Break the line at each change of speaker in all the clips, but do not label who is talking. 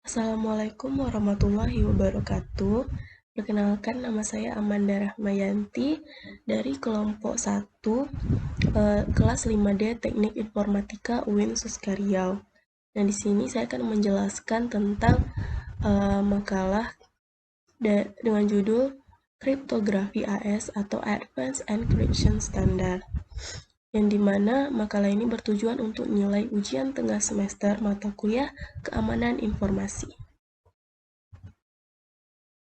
Assalamualaikum warahmatullahi wabarakatuh. Perkenalkan, nama saya Amanda Rahmayanti dari kelompok 1 kelas 5D Teknik Informatika UIN Suskariau. Nah, di sini saya akan menjelaskan tentang makalah dengan judul Kriptografi AES atau Advanced Encryption Standard, yang dimana makalah ini bertujuan untuk nilai ujian tengah semester mata kuliah keamanan informasi.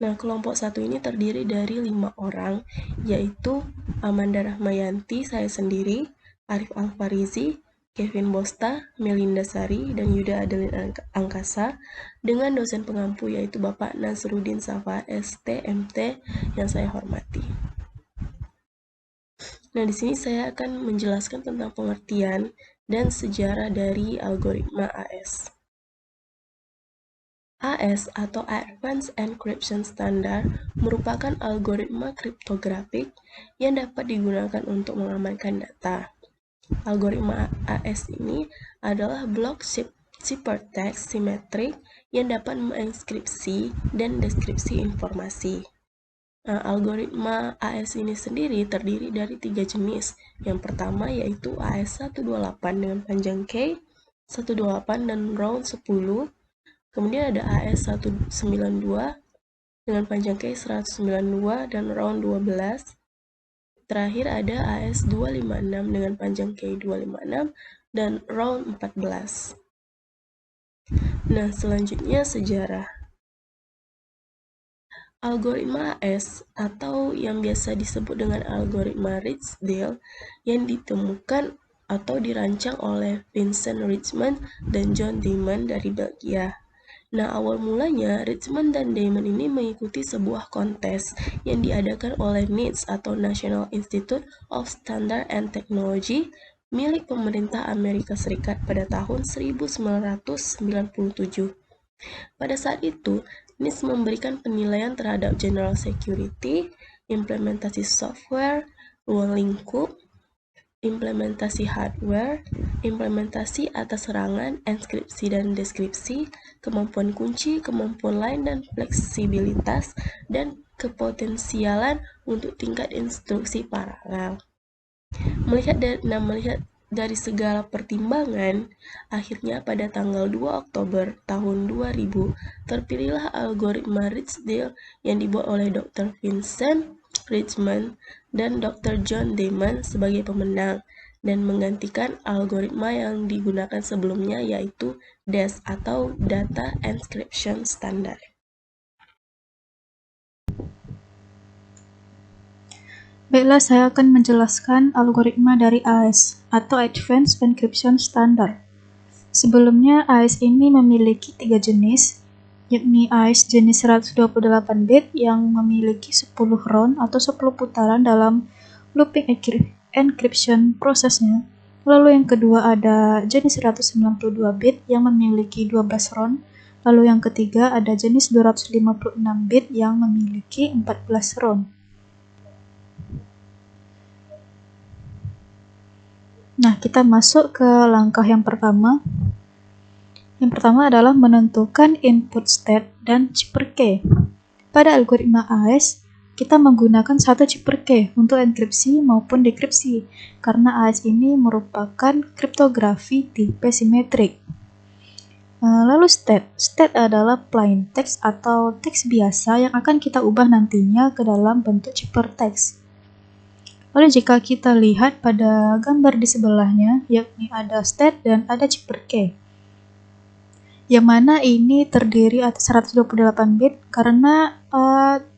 Nah, kelompok 1 ini terdiri dari 5 orang, yaitu Amanda Rahmayanti, saya sendiri, Arif Alfarizi, Kevin Bosta, Melinda Sari, dan Yuda Adelin Angkasa, dengan dosen pengampu yaitu Bapak Nasruddin Safa, STMT, yang saya hormati. Nah, di sini saya akan menjelaskan tentang pengertian dan sejarah dari algoritma AES. AES atau Advanced Encryption Standard merupakan algoritma kriptografik yang dapat digunakan untuk mengamankan data. Algoritma AES ini adalah blok ciphertext simetrik yang dapat mengenkripsi dan deskripsi informasi. Nah, algoritma AES ini sendiri terdiri dari 3 jenis. Yang pertama yaitu AES 128 dengan panjang K, 128 dan round 10. Kemudian ada AES 192 dengan panjang K 192 dan round 12. Terakhir ada AES 256 dengan panjang K 256 dan round 14. Nah, selanjutnya sejarah. Algoritma AES atau yang biasa disebut dengan algoritma Rijksdale yang ditemukan atau dirancang oleh Vincent Richmond dan John Damon dari Belgia. Nah, awal mulanya Richmond dan Damon ini mengikuti sebuah kontes yang diadakan oleh NIST atau National Institute of Standards and Technology milik pemerintah Amerika Serikat pada tahun 1997. Pada saat itu, NIST memberikan penilaian terhadap General Security, implementasi software, ruang lingkup, implementasi hardware, implementasi atas serangan, enskripsi dan deskripsi, kemampuan kunci, kemampuan lain dan fleksibilitas, dan kepotensialan untuk tingkat instruksi paralel. Melihat dari segala pertimbangan, akhirnya pada tanggal 2 Oktober tahun 2000, terpilihlah algoritma Rijksdale yang dibuat oleh Dr. Vincent Richmond dan Dr. John Damon sebagai pemenang dan menggantikan algoritma yang digunakan sebelumnya yaitu DES atau Data Encryption Standard.
Baiklah, saya akan menjelaskan algoritma dari AES atau Advanced Encryption Standard. Sebelumnya, AES ini memiliki 3 jenis, yakni AES jenis 128 bit yang memiliki 10 round atau 10 putaran dalam looping encryption prosesnya. Lalu yang kedua ada jenis 192 bit yang memiliki 12 round. Lalu yang ketiga ada jenis 256 bit yang memiliki 14 round. Nah, kita masuk ke langkah yang pertama. Yang pertama adalah menentukan input state dan cipher key. Pada algoritma AES, kita menggunakan satu cipher key untuk enkripsi maupun dekripsi, karena AES ini merupakan kriptografi tipe simetrik. Lalu state adalah plain text atau teks biasa yang akan kita ubah nantinya ke dalam bentuk ciphertext. Lalu jika kita lihat pada gambar di sebelahnya, yakni ada state dan ada cipher key. Yang mana ini terdiri atas 128 bit karena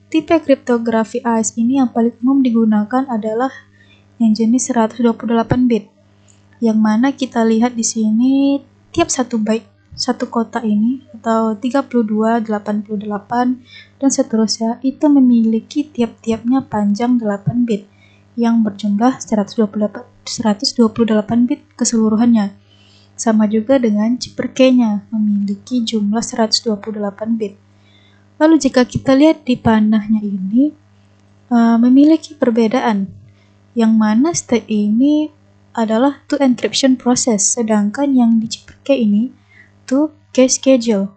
tipe kriptografi AES ini yang paling umum digunakan adalah yang jenis 128 bit. Yang mana kita lihat di sini tiap satu byte satu kotak ini atau 32, 88 dan seterusnya itu memiliki tiap-tiapnya panjang 8 bit yang berjumlah 128 bit keseluruhannya. Sama juga dengan cipher key-nya memiliki jumlah 128 bit. Lalu jika kita lihat di panahnya ini memiliki perbedaan, yang mana state ini adalah to encryption process, sedangkan yang di cipher key ini to key schedule.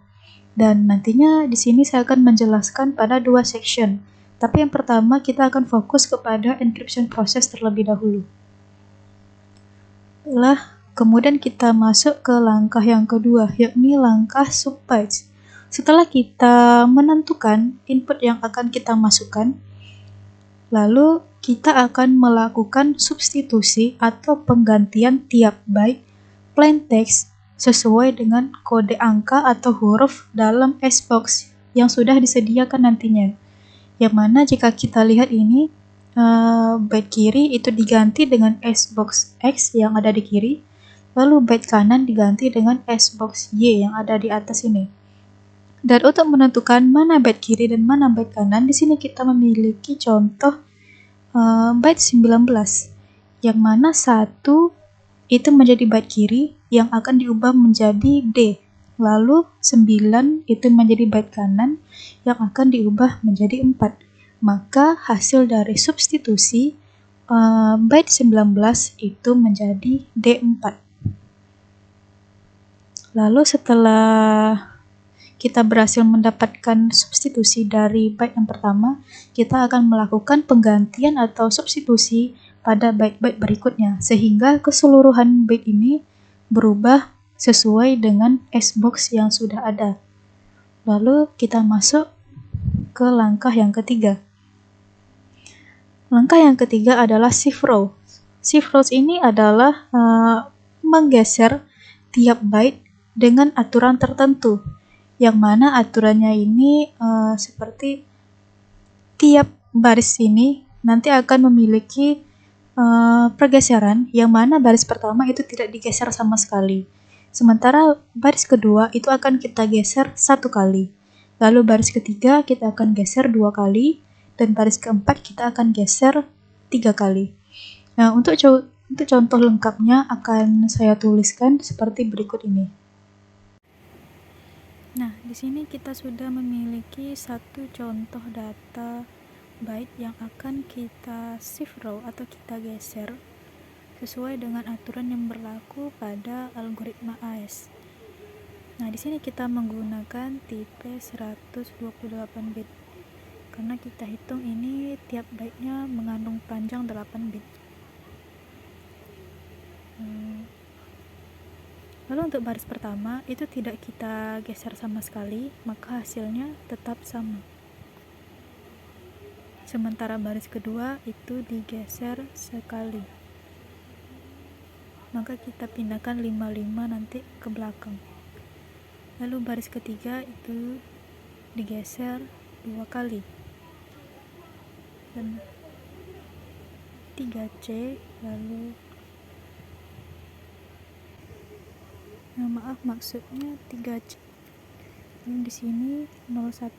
Dan nantinya di sini saya akan menjelaskan pada 2 section. Tapi yang pertama kita akan fokus kepada encryption process terlebih dahulu. Kemudian kita masuk ke langkah yang kedua, yakni langkah subbytes. Setelah kita menentukan input yang akan kita masukkan, lalu kita akan melakukan substitusi atau penggantian tiap byte plain text sesuai dengan kode angka atau huruf dalam SBox yang sudah disediakan nantinya. Yang mana jika kita lihat ini, byte kiri itu diganti dengan SBox X yang ada di kiri, lalu byte kanan diganti dengan SBox Y yang ada di atas ini. Dan untuk menentukan mana byte kiri dan mana byte kanan, di sini kita memiliki contoh byte 19, yang mana 1 itu menjadi byte kiri yang akan diubah menjadi D, lalu 9 itu menjadi byte kanan yang akan diubah menjadi 4. Maka hasil dari substitusi byte 19 itu menjadi D4. Lalu setelah kita berhasil mendapatkan substitusi dari byte yang pertama, kita akan melakukan penggantian atau substitusi pada byte-byte berikutnya, sehingga keseluruhan byte ini berubah sesuai dengan SBox yang sudah ada. Lalu kita masuk ke langkah yang ketiga. Langkah yang ketiga adalah shift row. Shift rows ini adalah menggeser tiap byte dengan aturan tertentu, yang mana aturannya ini seperti tiap baris ini nanti akan memiliki pergeseran, yang mana baris pertama itu tidak digeser sama sekali. Sementara baris kedua itu akan kita geser 1 kali. Lalu baris ketiga kita akan geser 2 kali, dan baris keempat kita akan geser 3 kali. Nah, untuk contoh lengkapnya akan saya tuliskan seperti berikut ini. Nah, di sini kita sudah memiliki satu contoh data byte yang akan kita shift row atau kita geser sesuai dengan aturan yang berlaku pada algoritma AES. Nah, di sini kita menggunakan tipe 128 bit karena kita hitung ini tiap byte-nya mengandung panjang 8 bit. Lalu untuk baris pertama itu tidak kita geser sama sekali, maka hasilnya tetap sama. Sementara baris kedua itu digeser sekali, maka kita pindahkan 55 nanti ke belakang. Lalu baris ketiga itu digeser 2 kali, dan 3C, lalu maksudnya 3C. Ini di sini 01.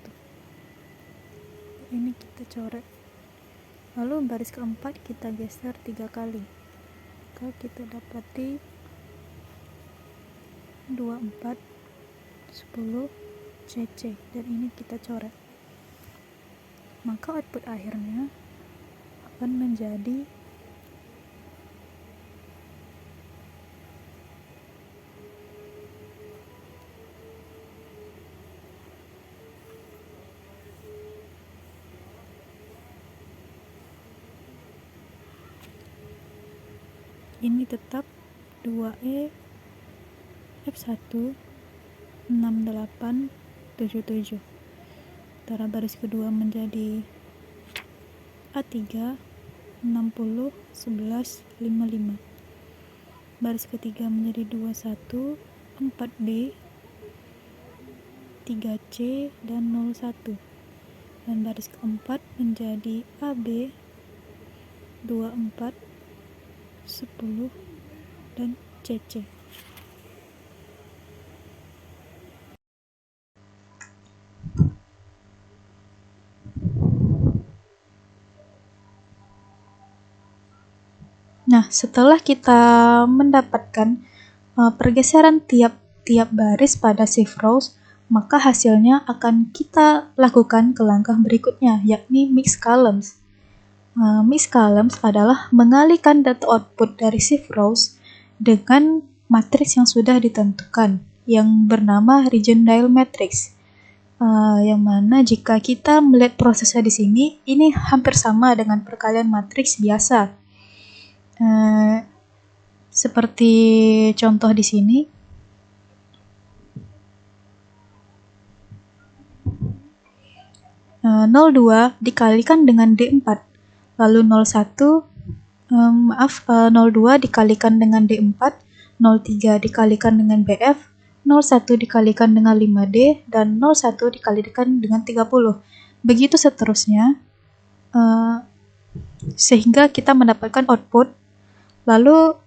Ini kita coret. Lalu baris keempat kita geser 3 kali. Maka kita dapati 24 10 CC, dan ini kita coret. Maka output akhirnya akan menjadi ini tetap 2E F1 6877. Sementara baris kedua menjadi A3 60 11 55. Baris ketiga menjadi 21 4B 3C dan 01. Dan baris keempat menjadi AB 24 10 dan CC. Nah, setelah kita mendapatkan pergeseran tiap baris pada shift rows, maka hasilnya akan kita lakukan ke langkah berikutnya, yakni mix columns. Mix columns adalah mengalihkan data output dari shift rows dengan matriks yang sudah ditentukan, yang bernama region dial matrix. yang mana jika kita melihat prosesnya di sini, ini hampir sama dengan perkalian matriks biasa. Seperti contoh di sini. Uh, 02 dikalikan dengan D4, lalu 01 02 dikalikan dengan D4, 03 dikalikan dengan BF, 01 dikalikan dengan 5D, dan 01 dikalikan dengan 30. Begitu seterusnya, sehingga kita mendapatkan output. Lalu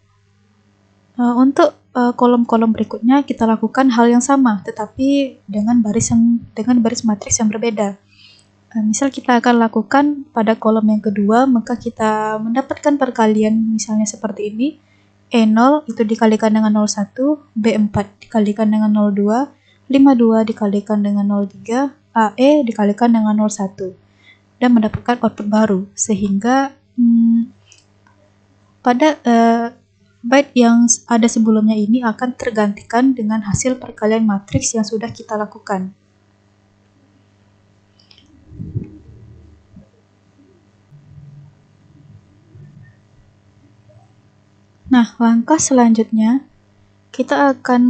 untuk kolom-kolom berikutnya kita lakukan hal yang sama, tetapi dengan baris matriks yang berbeda. Misal kita akan lakukan pada kolom yang kedua, maka kita mendapatkan perkalian misalnya seperti ini. E0 itu dikalikan dengan 01, B4 dikalikan dengan 02, 52 dikalikan dengan 03, AE dikalikan dengan 01, dan mendapatkan output baru. Sehingga pada byte yang ada sebelumnya ini akan tergantikan dengan hasil perkalian matriks yang sudah kita lakukan. Nah, langkah selanjutnya kita akan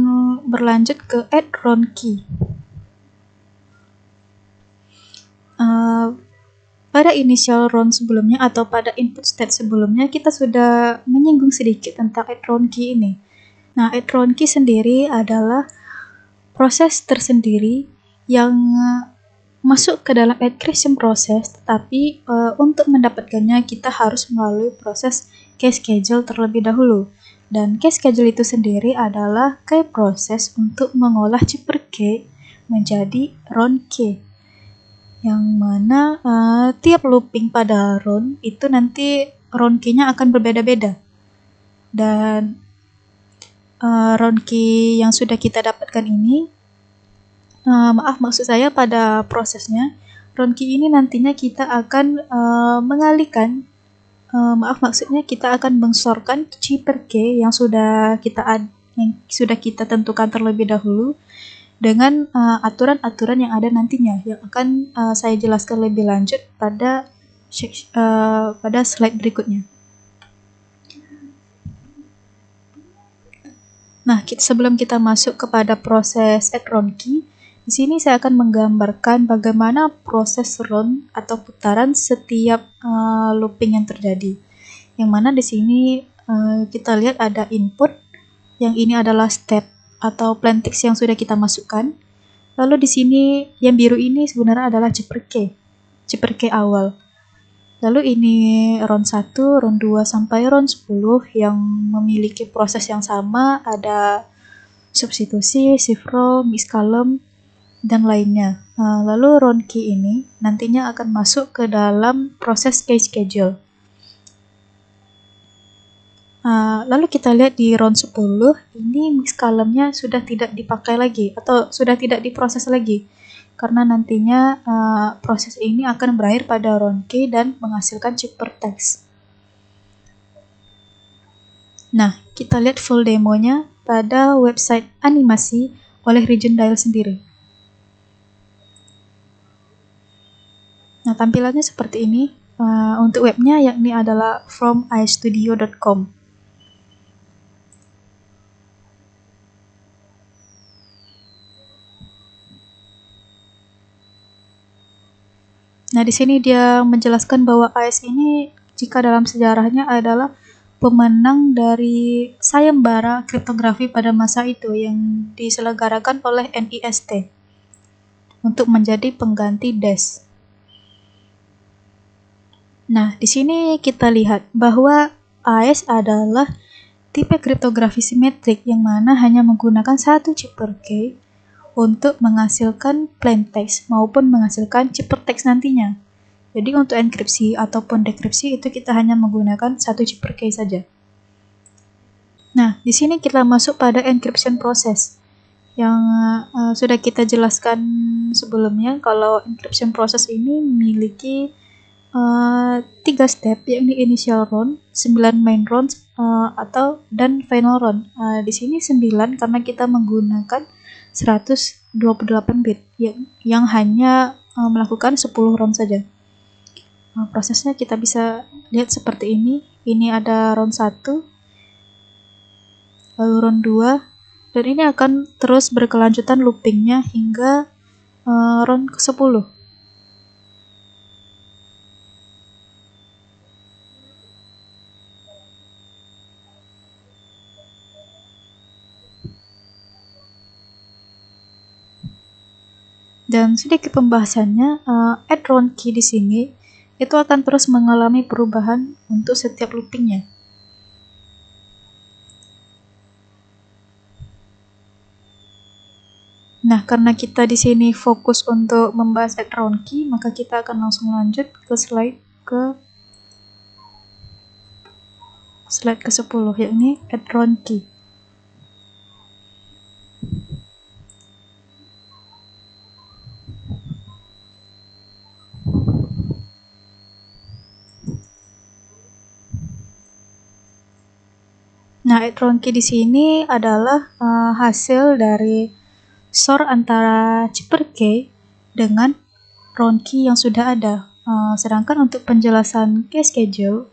berlanjut ke add round key. Pada initial round sebelumnya atau pada input state sebelumnya kita sudah menyinggung sedikit tentang add round key ini. Nah, add round key sendiri adalah proses tersendiri yang masuk ke dalam encryption proses, tetapi untuk mendapatkannya kita harus melalui proses key schedule terlebih dahulu. Dan key schedule itu sendiri adalah key proses untuk mengolah cipher key menjadi round key, yang mana tiap looping pada round itu nanti round key-nya akan berbeda-beda. Dan round key yang sudah kita dapatkan ini, maksud saya pada prosesnya, round key ini nantinya kita akan mengalihkan, maksudnya kita akan mengsorkan cipher key yang sudah kita tentukan terlebih dahulu dengan aturan-aturan yang ada nantinya, yang akan saya jelaskan lebih lanjut pada slide berikutnya. Nah, sebelum kita masuk kepada proses add round key, di sini saya akan menggambarkan bagaimana proses round atau putaran setiap looping yang terjadi. Yang mana di sini kita lihat ada input, yang ini adalah state atau plain text yang sudah kita masukkan. Lalu di sini yang biru ini sebenarnya adalah cipher key awal. Lalu ini round 1, round 2 sampai round 10 yang memiliki proses yang sama, ada substitusi, shift row, mix column, dan lainnya. Lalu round key ini nantinya akan masuk ke dalam proses key schedule. Lalu kita lihat di round 10, ini mix column-nya sudah tidak dipakai lagi atau sudah tidak diproses lagi, karena nantinya proses ini akan berakhir pada round key dan menghasilkan cipher text. Nah, kita lihat full demonya pada website animasi oleh Region Dial sendiri. Nah, tampilannya seperti ini. Untuk webnya yakni adalah from.istudio.com. Nah, di sini dia menjelaskan bahwa AES ini jika dalam sejarahnya adalah pemenang dari sayembara kriptografi pada masa itu yang diselenggarakan oleh NIST untuk menjadi pengganti DES. Nah, di sini kita lihat bahwa AES adalah tipe kriptografi simetrik yang mana hanya menggunakan satu cipher key untuk menghasilkan plain text maupun menghasilkan cipher text nantinya. Jadi untuk enkripsi ataupun dekripsi itu kita hanya menggunakan satu cipher key saja. Nah, di sini kita masuk pada encryption process yang sudah kita jelaskan sebelumnya, kalau encryption process ini memiliki 3 step, yakni initial round, 9 main rounds dan final round. Di sini 9 karena kita menggunakan 128 bit yang hanya melakukan 10 round saja. Prosesnya kita bisa lihat seperti ini. Ini ada round 1, lalu round 2, dan ini akan terus berkelanjutan loopingnya hingga round ke-10. Dan sedikit pembahasannya, add round key di sini itu akan terus mengalami perubahan untuk setiap loopingnya. Nah, karena kita di sini fokus untuk membahas add round key, maka kita akan langsung lanjut ke slide ke-10, yakni add round key. Nah, add round key di sini adalah hasil dari SOR antara CipherK dengan round key yang sudah ada. Sedangkan untuk penjelasan key schedule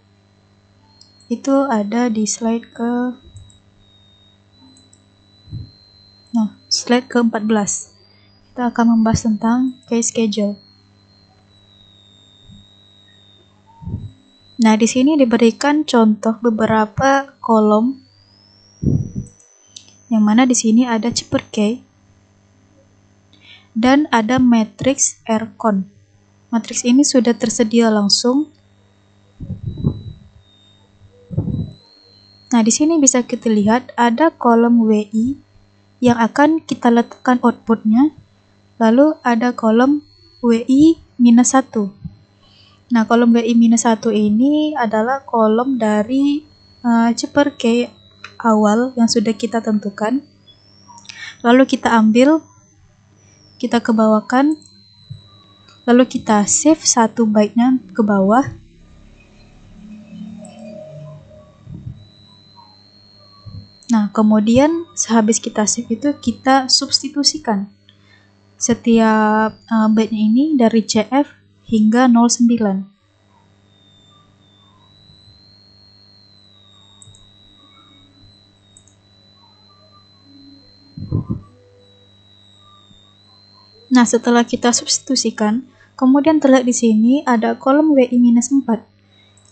itu ada di slide ke-14. Kita akan membahas tentang key schedule. Nah, di sini diberikan contoh beberapa kolom, yang mana di sini ada CipherK dan ada matriks rcon. Matriks ini sudah tersedia langsung. Nah, di sini bisa kita lihat ada kolom WI yang akan kita letakkan outputnya, lalu ada kolom WI-1. Nah, kolom WI-1 ini adalah kolom dari CipherK awal yang sudah kita tentukan. Lalu kita ambil, kita kebawakan, lalu kita save 1 byte-nya ke bawah. Nah, kemudian sehabis kita save itu kita substitusikan setiap byte-nya ini dari CF hingga 09. Nah, setelah kita substitusikan, kemudian terlihat di sini ada kolom WI-4,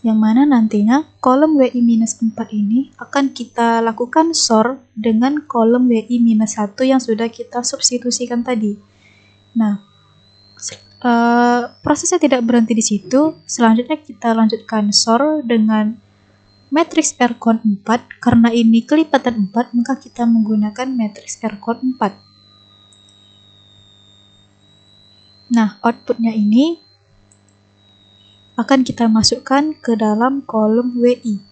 yang mana nantinya kolom WI-4 ini akan kita lakukan SOR dengan kolom WI-1 yang sudah kita substitusikan tadi. Nah, prosesnya tidak berhenti di situ. Selanjutnya kita lanjutkan SOR dengan matriks rcon 4. Karena ini kelipatan 4, maka kita menggunakan matriks rcon 4. Nah, outputnya ini akan kita masukkan ke dalam kolom WI.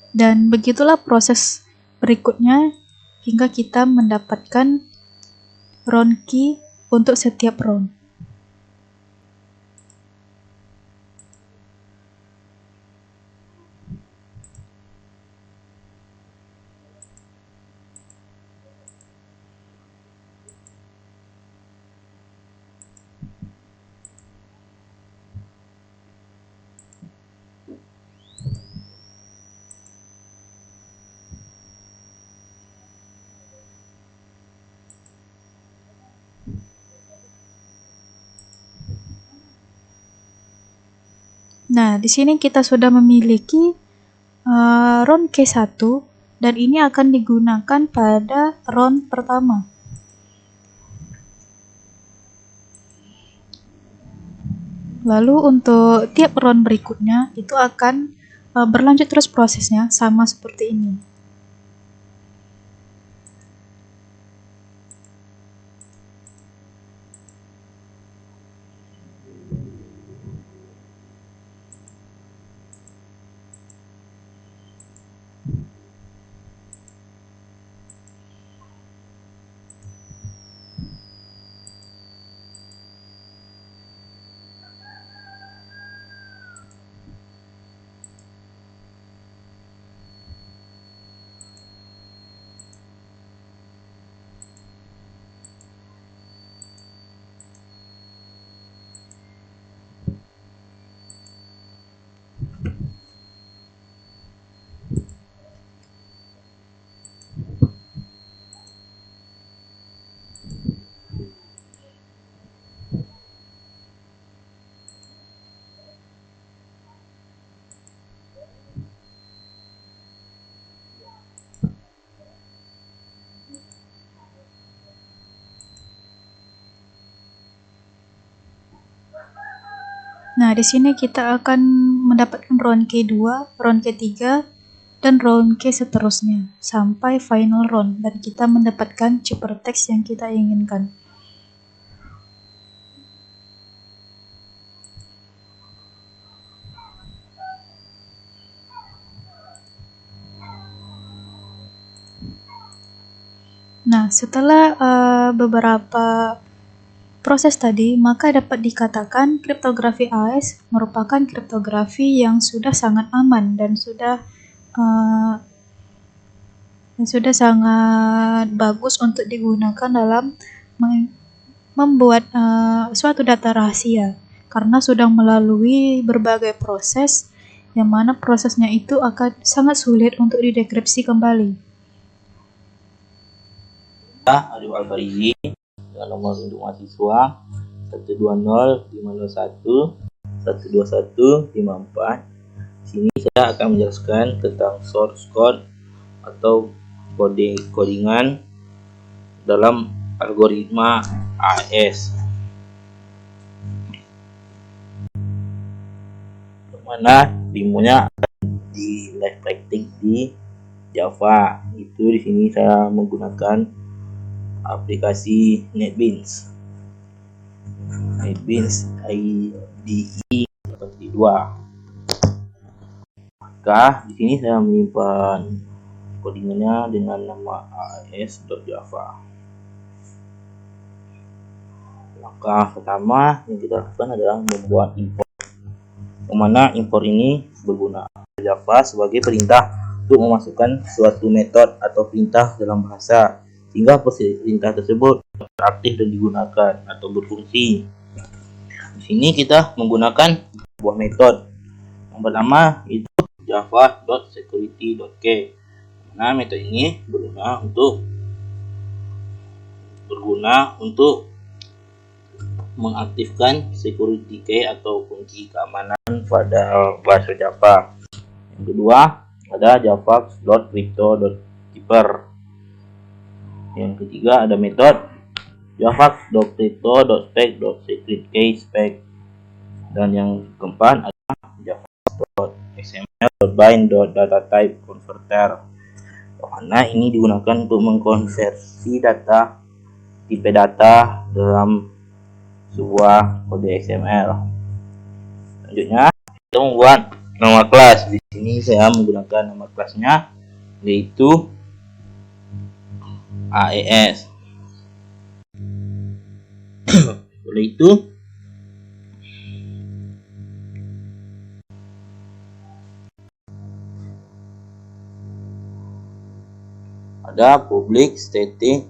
Dan begitulah proses berikutnya hingga kita mendapatkan round key untuk setiap round. Nah, di sini kita sudah memiliki round K1 dan ini akan digunakan pada round pertama. Lalu untuk tiap round berikutnya itu akan berlanjut terus prosesnya sama seperti ini. Nah, di sini kita akan mendapatkan round K2, round K3, dan round K seterusnya sampai final round, dan kita mendapatkan ciphertext yang kita inginkan. Nah, setelah beberapa proses tadi, maka dapat dikatakan kriptografi AES merupakan kriptografi yang sudah sangat aman dan sudah sangat bagus untuk digunakan dalam membuat suatu data rahasia, karena sudah melalui berbagai proses yang mana prosesnya itu akan sangat sulit untuk didekripsi kembali.
Arif Alfarizi dengan nomor induk mahasiswa 120 501 121 54. Sini saya akan menjelaskan tentang source code atau codingan dalam algoritma AES, mana demonya di live practice di Java. Itu di sini saya menggunakan aplikasi NetBeans IDE 82. Maka di sini saya menyimpan codingannya dengan nama aes.java. Langkah pertama yang kita lakukan adalah membuat import, yang mana import ini berguna Java sebagai perintah untuk memasukkan suatu metode atau perintah dalam bahasa, sehingga perintah tersebut aktif dan digunakan atau berfungsi. Di sini kita menggunakan sebuah metode. Yang pertama itu java.security.k. Nah, metode ini berguna untuk mengaktifkan security key atau kunci keamanan pada bahasa Java. Yang kedua ada javax.crypto.keeper. Yang ketiga ada metode javax.crypto.spec.secretKey-spec. Dan yang keempat ada javax.xml.bind.datatype-converter. Karena ini digunakan untuk mengkonversi data tipe data dalam sebuah kode XML. Selanjutnya kita membuat nama kelas. Di sini saya menggunakan nama kelasnya yaitu AES. Oleh itu ada public static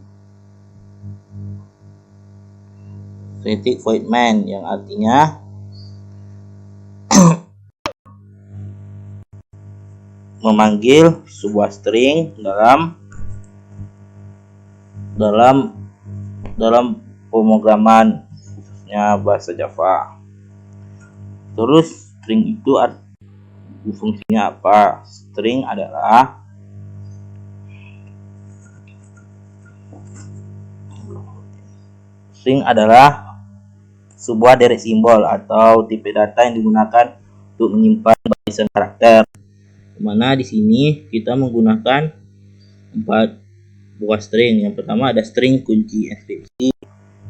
void main, yang artinya memanggil sebuah string dalam pemrograman khususnya bahasa Java. Terus string itu fungsinya apa? String adalah sebuah deret simbol atau tipe data yang digunakan untuk menyimpan barisan karakter. Mana di sini kita menggunakan 4 buah string. Yang pertama ada string kunci enkripsi,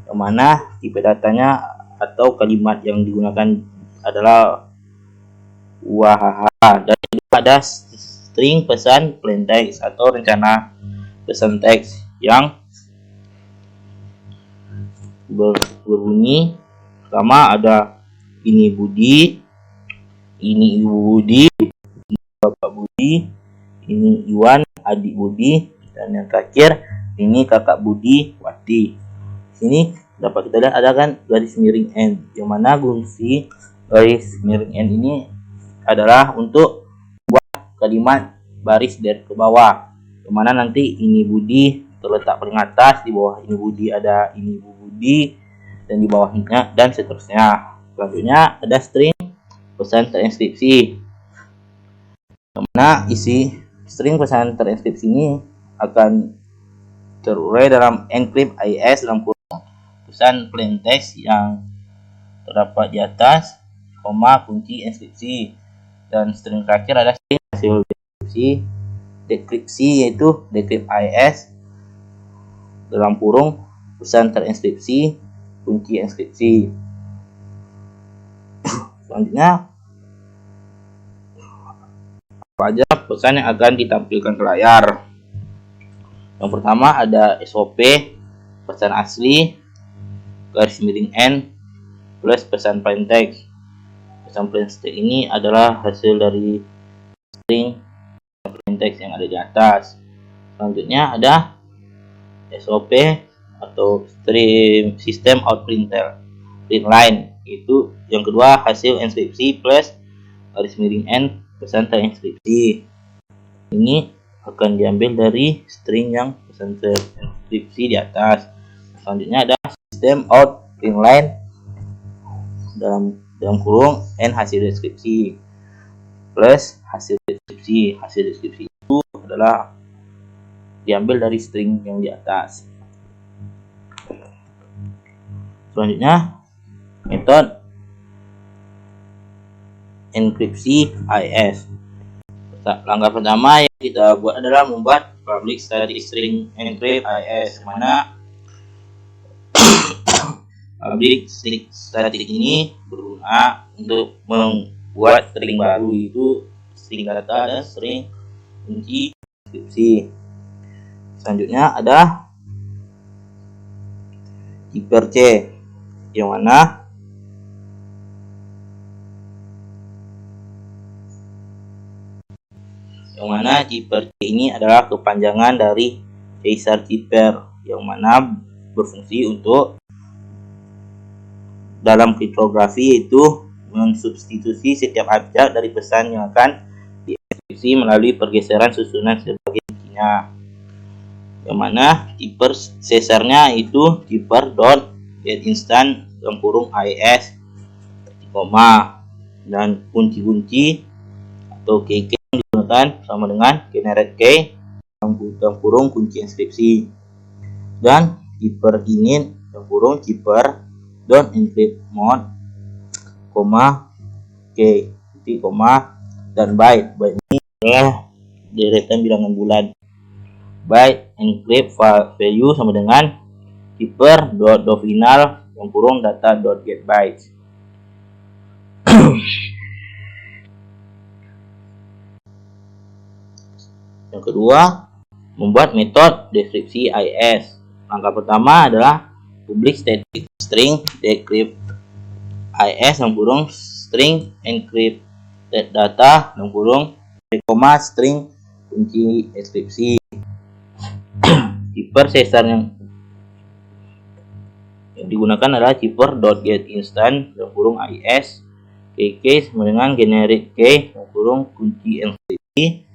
yang mana tipe datanya atau kalimat yang digunakan adalah wahaha. Dan juga ada string pesan plain text atau rencana pesan teks yang berbunyi pertama ada ini Budi, ini Ibu Budi, ini Bapak Budi, ini Iwan adik Budi, dan yang terakhir ini kakak Budi Wati. Sini dapat kita lihat ada kan garis miring n, yang mana fungsi garis miring n ini adalah untuk buat kalimat baris dari ke bawah, yang mana nanti ini Budi terletak paling atas, di bawah ini Budi ada ini Ibu Budi, dan di bawahnya dan seterusnya. Selanjutnya ada string pesan terinskripsi, yang mana isi string pesan terinskripsi ini akan terurai dalam encrypt AES dalam kurung pesan plain text yang terdapat di atas, koma kunci inskripsi, dan string terakhir ada string hasil dekripsi yaitu decrypt IS dalam kurung pesan terinskripsi kunci inskripsi. Selanjutnya, apa aja pesan yang akan ditampilkan ke layar? Yang pertama ada SOP, pesan asli, garis miring N, plus pesan plain text. Pesan plain text ini adalah hasil dari string plain text yang ada di atas. Selanjutnya ada SOP atau stream system out print line, itu yang kedua hasil inskripsi plus garis miring N pesan terinskripsi. Ini akan diambil dari string yang pesan terinskripsi di atas. Selanjutnya ada system out print line dalam kurung N hasil deskripsi plus hasil deskripsi. Hasil deskripsi itu adalah diambil dari string yang di atas. Selanjutnya metode enkripsi IS. Langkah pertama yang kita buat adalah membuat public static string encrypt IS, mana public static ini berguna untuk membuat string baru, itu string data dan string kunci inskripsi. Selanjutnya ada keeper C, yang mana keeper C ini adalah kepanjangan dari Caesar keeper, yang mana berfungsi untuk dalam kriptografi yaitu mensubstitusi setiap abjad dari pesan yang akan dienkripsi melalui pergeseran susunan sebagai kuncinya, yang mana keeper Caesar-nya itu keeper dot get instant dalam kurung IS koma, dan kunci-kunci atau KK yang digunakan sama dengan generate K dalam kurung kunci inskripsi, dan keeper init dalam kurung keeper dot encrypt mode koma K koma, dan byte ini adalah deretan bilangan bulan. Byte encrypt value sama dengan keeper dot final yang kurung data dot get bytes. Yang kedua, membuat metode deskripsi IS. Langkah pertama adalah public static string decrypt IS yang kurung string encrypt data yang kurung koma string kunci inskripsi. Keeper Caesar yang digunakan adalah keeper dot get instant yang kurung IS KK sama dengan generate K yang kurung kunci inskripsi.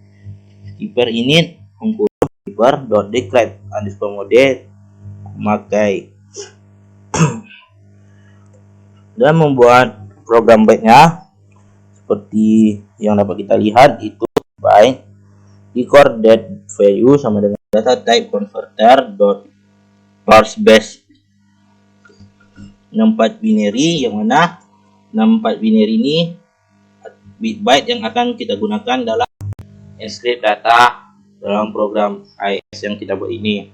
Keeper init yang kurung keeper dot decrypt underscore mode memakai. Dan membuat program byte-nya seperti yang dapat kita lihat, itu byte record that value sama dengan data type converter dot parse base 64 binary, yang mana 64 binary ini bit byte yang akan kita gunakan dalam encrypt data dalam program IS yang kita buat ini.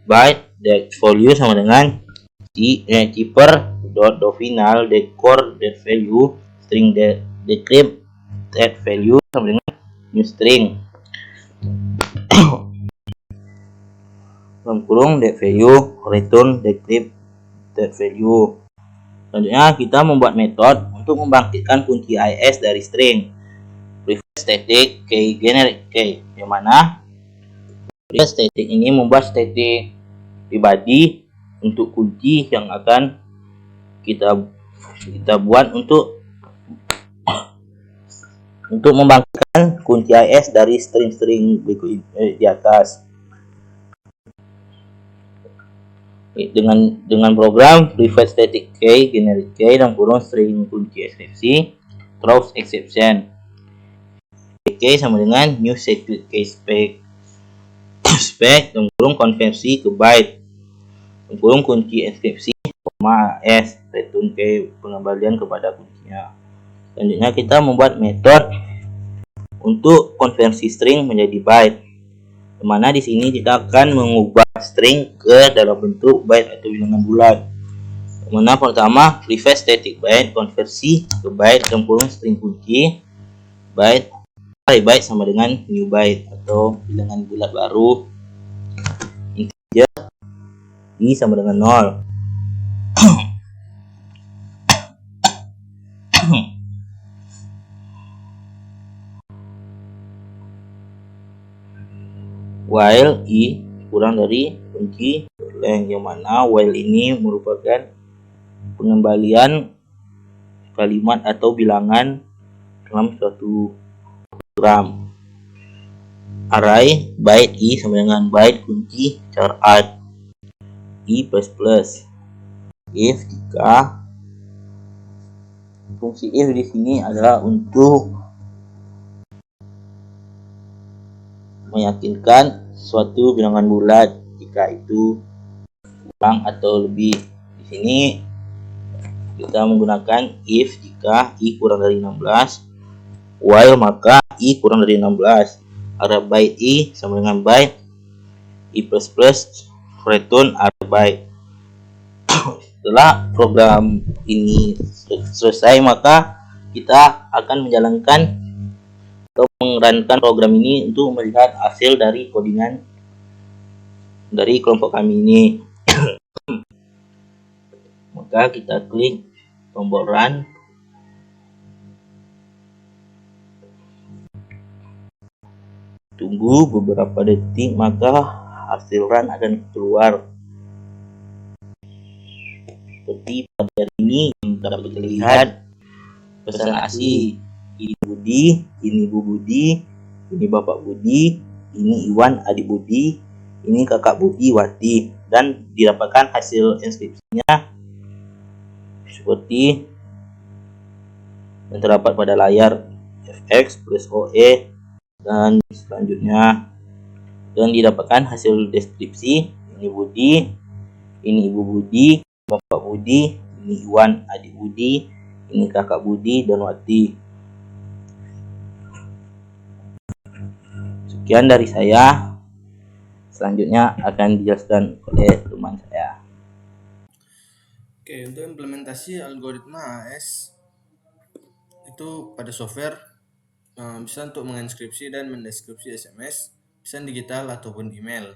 Byte that value sama dengan keeper dot final decode that value string decrypt that value sama dengan new string dalam kurung that value return decrypt that value. Selanjutnya kita membuat metode untuk membangkitkan kunci IS dari string private static K generate K, yang mana private static ini membuat static pribadi untuk kunci yang akan kita buat untuk membangkitkan kunci IS dari string-string berikut di atas. Dengan program private static K generate K dalam kurung string kunci eksepsi throws exception K sama dengan new secret K spec dalam kurung konversi ke byte dalam kurung kunci inskripsi S return K pengembalian kepada kunci Ya. Selanjutnya kita membuat metode untuk konversi string menjadi byte. Dimana di sini kita akan mengubah string ke dalam bentuk byte atau bilangan bulat. Dimana pertama prefix static byte konversi ke byte dalam kurung string kunci byte byte sama dengan new byte atau bilangan bulat baru integer i sama dengan 0. While i kurang dari kunci length, yang mana while ini merupakan pengembalian kalimat atau bilangan dalam suatu program. Array byte i sama dengan byte kunci char add i plus if jika fungsi if di sini adalah untuk meyakinkan suatu bilangan bulat jika itu kurang atau lebih. Di sini kita menggunakan if jika i kurang dari 16, while maka i kurang dari 16. Array byte i sama dengan byte i plus return array byte. Setelah program ini selesai, maka kita akan menjalankan atau mengerankan program ini untuk melihat hasil dari codingan dari kelompok kami ini. Maka kita klik tombol run. Tunggu beberapa detik, maka hasil run akan keluar. Seperti pada hari ini dapat terlihat pesan ASI. Ini Budi, ini Bu Budi, ini Bapak Budi, ini Iwan adik Budi, ini kakak Budi Wati, dan didapatkan hasil inskripsinya seperti yang terdapat pada layar fx plus OE dan selanjutnya, dan didapatkan hasil deskripsi. Ini Budi, ini Ibu Budi, Bapak Budi, ini Iwan adik Budi, ini kakak Budi dan Wati. Sekian dari saya. Selanjutnya akan dijelaskan oleh teman saya.
Oke, untuk implementasi algoritma AES itu pada software bisa untuk menginskripsi dan mendeskripsi SMS, bisa digital ataupun email.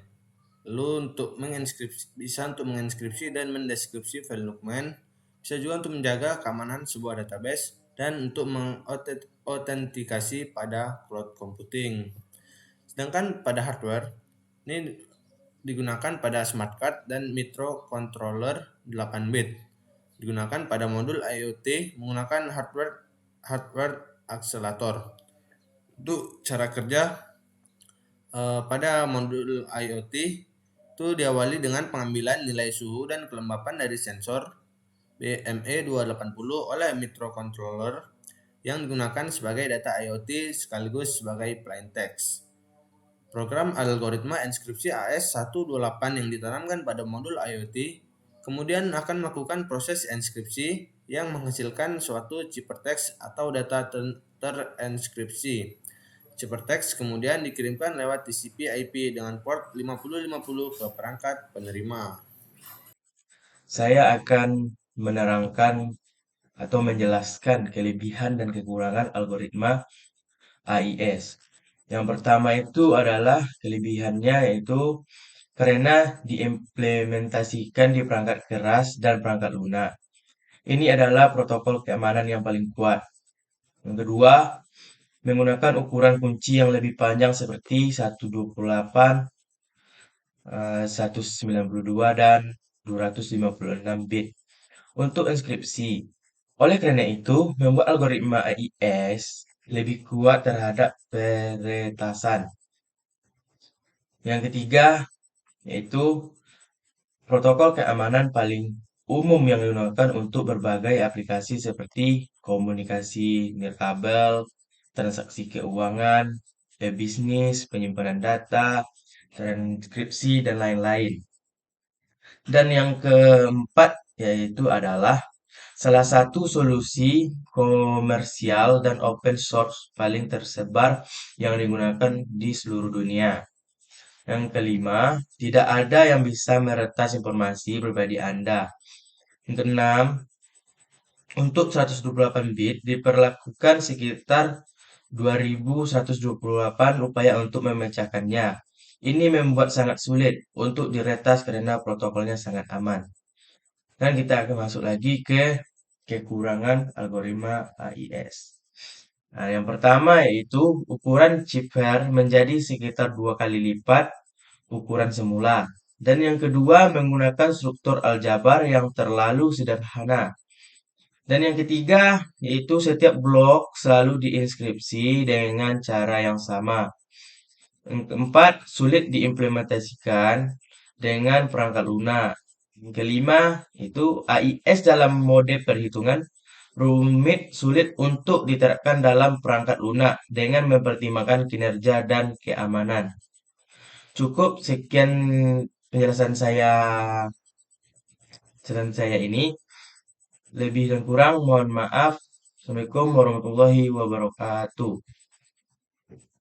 Lalu untuk menginskripsi dan mendeskripsi file dokumen, bisa juga untuk menjaga keamanan sebuah database dan untuk mengautentikasi pada cloud computing. Sedangkan pada hardware, ini digunakan pada smart card dan microcontroller 8 bit. Digunakan pada modul IoT menggunakan hardware accelerator. Untuk cara kerja pada modul IoT itu diawali dengan pengambilan nilai suhu dan kelembapan dari sensor BME280 oleh microcontroller yang digunakan sebagai data IoT sekaligus sebagai plain text. Program algoritma inskripsi AES128 yang ditanamkan pada modul IoT kemudian akan melakukan proses inskripsi yang menghasilkan suatu ciphertext atau data terinskripsi. Ciphertext kemudian dikirimkan lewat TCP/IP dengan port 5050 ke perangkat penerima.
Saya akan menerangkan atau menjelaskan kelebihan dan kekurangan algoritma AIS. Yang pertama itu adalah kelebihannya, yaitu karena diimplementasikan di perangkat keras dan perangkat lunak. Ini adalah protokol keamanan yang paling kuat. Yang kedua, menggunakan ukuran kunci yang lebih panjang seperti 128, 192, dan 256 bit untuk inskripsi. Oleh karena itu, membuat algoritma AIS lebih kuat terhadap peretasan. Yang ketiga, yaitu protokol keamanan paling umum yang digunakan untuk berbagai aplikasi seperti komunikasi nirkabel, transaksi keuangan, bisnis, penyimpanan data, transkripsi, dan lain-lain. Dan yang keempat yaitu adalah salah satu solusi komersial dan open source paling tersebar yang digunakan di seluruh dunia. Yang kelima, tidak ada yang bisa meretas informasi pribadi Anda. Yang keenam, untuk 128 bit diperlakukan sekitar 2128 upaya untuk memecahkannya. Ini membuat sangat sulit untuk diretas karena protokolnya sangat aman. Dan kita akan masuk lagi ke kekurangan algoritma AIS. Nah, yang pertama yaitu ukuran chip pair menjadi sekitar 2 kali lipat ukuran semula. Dan yang kedua menggunakan struktur aljabar yang terlalu sederhana. Dan yang ketiga yaitu setiap blok selalu diinskripsi dengan cara yang sama. Yang keempat, sulit diimplementasikan dengan perangkat lunak. Yang kelima, itu AIS dalam mode perhitungan rumit sulit untuk diterapkan dalam perangkat lunak dengan mempertimbangkan kinerja dan keamanan. Cukup sekian penjelasan saya ini. Lebih dan kurang mohon maaf. Assalamualaikum warahmatullahi wabarakatuh.